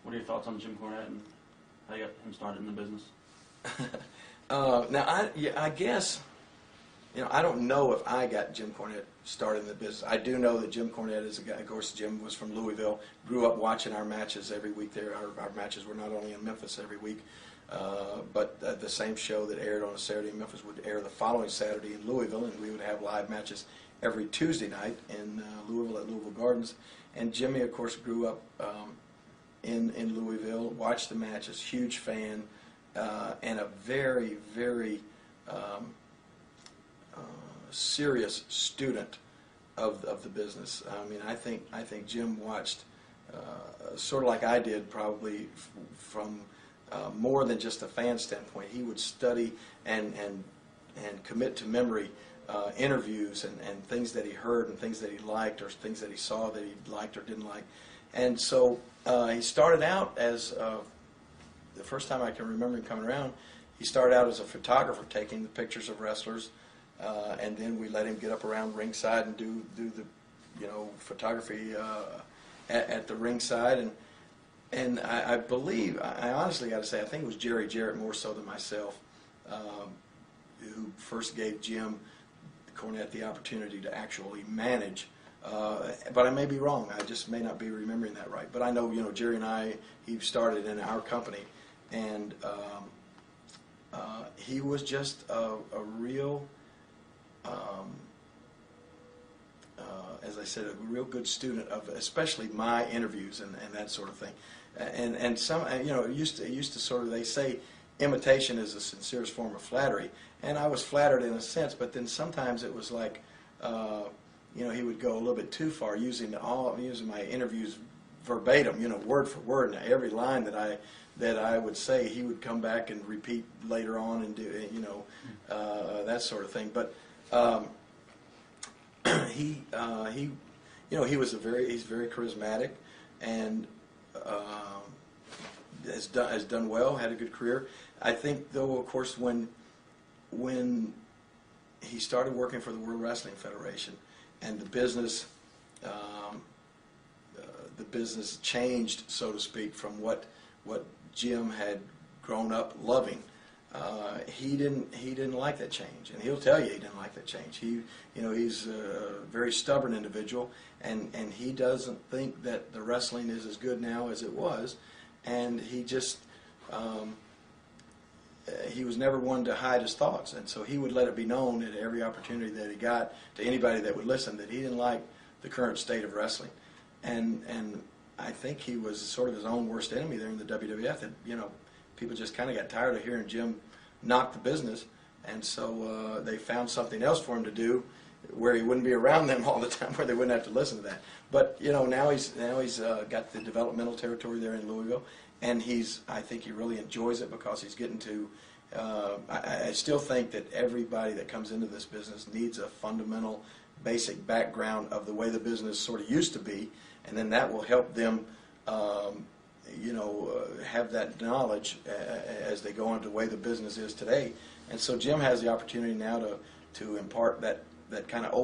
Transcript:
What are your thoughts on Jim Cornette and how you got him started in the business? Now, I guess, I don't know if I got Jim Cornette started in the business. I do know that Jim Cornette is a guy. Of course, Jim was from Louisville. Grew up watching our matches every week there. Our matches were not only in Memphis every week, but the same show that aired on a Saturday in Memphis would air the following Saturday in Louisville, and we would have live matches every Tuesday night in Louisville at Louisville Gardens. And Jimmy, of course, grew up in Louisville, watched the matches, huge fan, and a very, very serious student of the business. I mean, I think Jim watched sort of like I did, probably from more than just a fan standpoint. He would study and commit to memory interviews and things that he heard and things that he liked or things that he saw that he liked or didn't like. And so he started out as, the first time I can remember him coming around, he started out as a photographer taking the pictures of wrestlers, and then we let him get up around ringside and do the photography at the ringside. And I believe, I honestly got to say, I think it was Jerry Jarrett more so than myself who first gave Jim Cornette the opportunity to actually manage. But I may be wrong. I just may not be remembering that right. But I know, Jerry and I, he started in our company, and he was just a real, as I said, a real good student of especially my interviews and that sort of thing. And some, it used to sort of, they say imitation is the sincerest form of flattery, and I was flattered in a sense, but then sometimes it was like, he would go a little bit too far, using my interviews verbatim, word for word, and every line that I would say, he would come back and repeat later on and do, that sort of thing. But he's very charismatic, and has done well, had a good career. I think, though, of course, when he started working for the World Wrestling Federation, and the business changed, so to speak, from what Jim had grown up loving. He didn't like that change, and he'll tell you he didn't like that change. He's a very stubborn individual, and he doesn't think that the wrestling is as good now as it was, and he just he was never one to hide his thoughts, and so he would let it be known at every opportunity that he got to anybody that would listen that he didn't like the current state of wrestling, and I think he was sort of his own worst enemy there in the WWF. That people just kind of got tired of hearing Jim knock the business, and so they found something else for him to do where he wouldn't be around them all the time, where they wouldn't have to listen to that. But now he's got the developmental territory there in Louisville, and I think he really enjoys it because he's getting to. I still think that everybody that comes into this business needs a fundamental, basic background of the way the business sort of used to be, and then that will help them, have that knowledge as they go into the way the business is today. And so Jim has the opportunity now to impart that kind of old